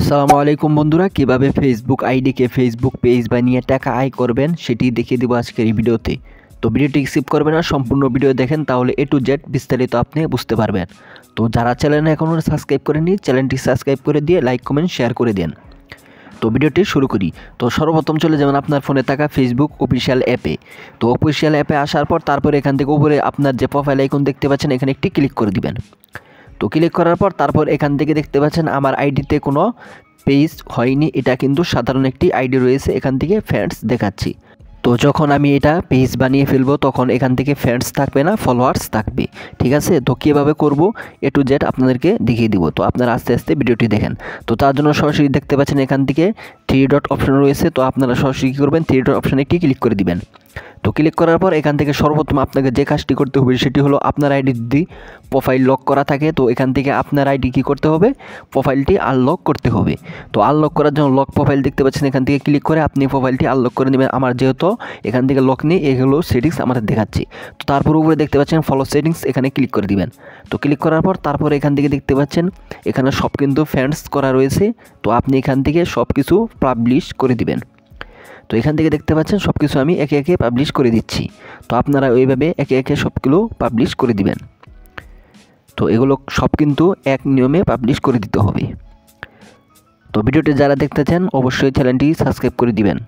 আসসালামু আলাইকুম বন্ধুরা, কিভাবে ফেসবুক আইডিকে ফেসবুক পেজ বানিয়ে টাকা আয় করবেন সেটি দেখিয়ে দেবো আজকের এই ভিডিওতে। তো ভিডিওটি স্কিপ করবেন না, সম্পূর্ণ ভিডিও দেখেন, তাহলে A to Z বিস্তারিত আপনি বুঝতে পারবেন। তো যারা চ্যানেল এখনও সাবস্ক্রাইব করেননি, চ্যানেলটি সাবস্ক্রাইব করে দিয়ে লাইক কমেন্ট শেয়ার করে দেন। তো ভিডিওটি শুরু করি। তো সর্বপ্রথম চলে যাবেন আপনার ফোনে থাকা ফেসবুক অফিসিয়াল অ্যাপে। তো অফিসিয়াল অ্যাপে আসার পর তারপরে এখান থেকে উপরে আপনার যে প্রোফাইল আইকন দেখতে পাচ্ছেন এখানে একটি ক্লিক করে দিবেন। তো ক্লিক করার পর তারপর এখান থেকে দেখতে পাচ্ছেন আমার আইডিতে কোনো পেজ হয়নি, এটা কিন্তু সাধারণ একটি আইডি রয়েছে, এখান থেকে ফ্রেন্ডস দেখাচ্ছি। তো যখন আমি এটা পেজ বানিয়ে ফেলবো তখন এখান থেকে ফ্রেন্ডস থাকবে না, ফলোয়ার্স থাকবে। ঠিক আছে, তো কীভাবে করব A to Z আপনাদেরকে দেখিয়ে দিব। তো আপনারা আস্তে আস্তে ভিডিওটি দেখেন। তো তার জন্য সরাসরি দেখতে পাচ্ছেন এখান থেকে 3 ডট অপশন রয়েছে। তো আপনারা সরাসরি কী করবেন, 3 ডট অপশানে একটি ক্লিক করে দিবেন। তো ক্লিক করার পর এখান থেকে সর্বপ্রথম আপনাকে যে কাজটি করতে হবে সেটি হলো আপনার আইডি যদি প্রোফাইল লক করা থাকে তো এখান থেকে আপনার আইডি কী করতে হবে, প্রোফাইলটি আনলক করতে হবে। তো আনলক করার জন্য লক প্রোফাইল দেখতে পাচ্ছেন, এখান থেকে ক্লিক করে আপনি প্রোফাইলটি আনলক করে নেবেন। আমার যেহেতু এখান থেকে লক নেই, এগুলো সেটিংস আমাদের দেখাচ্ছি। তো তারপর উপরে দেখতে পাচ্ছেন ফলো সেটিংস, এখানে ক্লিক করে দিবেন। তো ক্লিক করার পর তারপর এখান থেকে দেখতে পাচ্ছেন এখানে সব কিন্তু ফ্রেন্ডস করা রয়েছে। তো আপনি এখান থেকে সব কিছু পাবলিশ করে দিবেন। তো এখান থেকে দেখতে পাচ্ছেন সব কিছু আমি একে একে পাবলিশ করে দিচ্ছি। তো আপনারা ওইভাবে একে একে সবগুলো পাবলিশ করে দিবেন। তো এগুলো সব কিন্তু এক নিয়মে পাবলিশ করে দিতে হবে। তো ভিডিওটি যারা দেখতে চান অবশ্যই চ্যানেলটি সাবস্ক্রাইব করে দিবেন।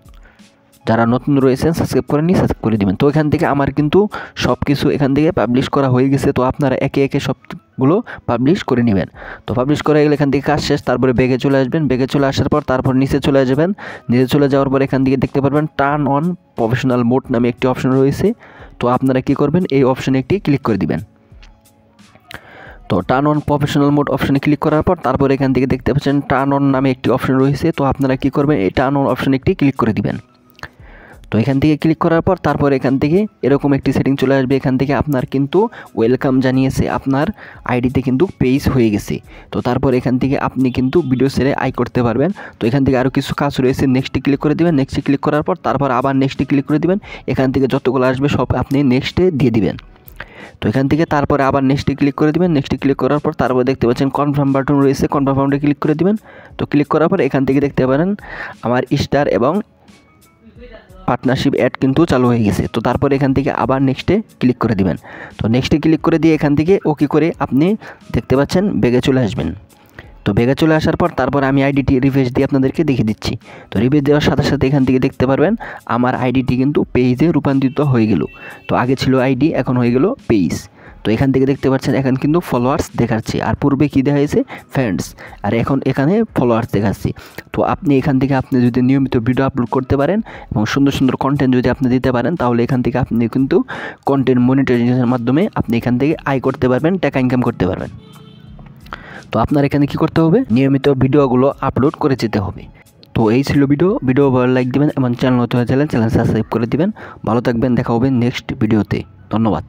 যারা নতুন রয়েছেন সাবস্ক্রাইব করেননি সাবস্ক্রাইব করে দিবেন। তো এখান থেকে আমার কিন্তু সব কিছু এখান থেকে পাবলিশ করা হয়ে গেছে। তো আপনারা একে একে সবগুলো পাবলিশ করে নেবেন। তো পাবলিশ করে গেলে এখান থেকে কাজ শেষ, তারপরে ব্যাগে চলে আসবেন। ব্যাগে চলে আসার পর তারপর নিচে চলে যাবেন। নিচে চলে যাওয়ার পর এখান থেকে দেখতে পারবেন টার্ন অন প্রফেশনাল মোড নামে একটি অপশন রয়েছে। তো আপনারা কী করবেন, এই অপশানে একটি ক্লিক করে দিবেন। তো টার্ন অন প্রফেশনাল মোড অপশানে ক্লিক করার পর তারপর এখান থেকে দেখতে পাচ্ছেন টার্ন অন নামে একটি অপশন রয়েছে। তো আপনারা কী করবেন, এই টার্ন অন অপশানে একটি ক্লিক করে দিবেন। তো এখান থেকে ক্লিক করার পর তারপর এখান থেকে এরকম একটি সেটিং চলে আসবে। এখান থেকে আপনার কিন্তু ওয়েলকাম জানিয়েছে, আপনার আইডিতে কিন্তু পেজ হয়ে গেছে। তো তারপর এখান থেকে আপনি কিন্তু ভিডিও ছেড়ে আয় করতে পারবেন। তো এখান থেকে আরও কিছু কাজ রয়েছে, নেক্সটে ক্লিক করে দেবেন। নেক্সটে ক্লিক করার পর তারপর আবার নেক্সটে ক্লিক করে দিবেন। এখান থেকে যতগুলো আসবে সব আপনি নেক্সটে দিয়ে দিবেন। তো এখান থেকে তারপরে আবার নেক্সটে ক্লিক করে দিবেন। নেক্সটে ক্লিক করার পর তারপর দেখতে পাচ্ছেন কনফার্ম বাটন রয়েছে, কনফার্ম বাটনে ক্লিক করে দিবেন। তো ক্লিক করার পর এখান থেকে দেখতে পারেন আমার স্টার এবং পার্টনারশিপ অ্যাড কিন্তু চালু হয়ে গেছে। তো তারপর এখান থেকে আবার নেক্সটে ক্লিক করে দিবেন। তো নেক্সটে ক্লিক করে দিয়ে এখান থেকে ওকে করে আপনি দেখতে পাচ্ছেন ব্যাগে চলে আসবেন। তো ব্যাগে চলে আসার পর তারপর আমি আইডিটি রিফ্রেশ দিয়ে আপনাদেরকে দেখিয়ে দিচ্ছি। তো রিফ্রেশ দেওয়ার সাথে সাথে এখান থেকে দেখতে পারবেন আমার আইডিটি কিন্তু পেজে রূপান্তরিত হয়ে গেল। তো আগে ছিল আইডি, এখন হয়ে গেল পেজ। তো এখান থেকে দেখতে পাচ্ছেন এখন কিন্তু ফলোয়ার্স দেখাচ্ছে, আর পূর্বে কী দেখা হয়েছে ফ্রেন্ডস, আর এখন এখানে ফলোয়ার্স দেখাচ্ছে। তো আপনি এখান থেকে আপনি যদি নিয়মিত ভিডিও আপলোড করতে পারেন এবং সুন্দর সুন্দর কন্টেন্ট যদি আপনি দিতে পারেন তাহলে এখান থেকে আপনি কিন্তু কন্টেন্ট মনিটাইজেশনের মাধ্যমে আপনি এখান থেকে আয় করতে পারবেন, টাকা ইনকাম করতে পারবেন। তো আপনার এখানে কি করতে হবে, নিয়মিত ভিডিওগুলো আপলোড করে যেতে হবে। তো এই ছিল ভিডিও ভালো লাইক দিবেন এবং চ্যানেল নতুন হয়ে চ্যানেল সাবস্ক্রাইব করে দিবেন। ভালো থাকবেন, দেখা হবে নেক্সট ভিডিওতে। ধন্যবাদ।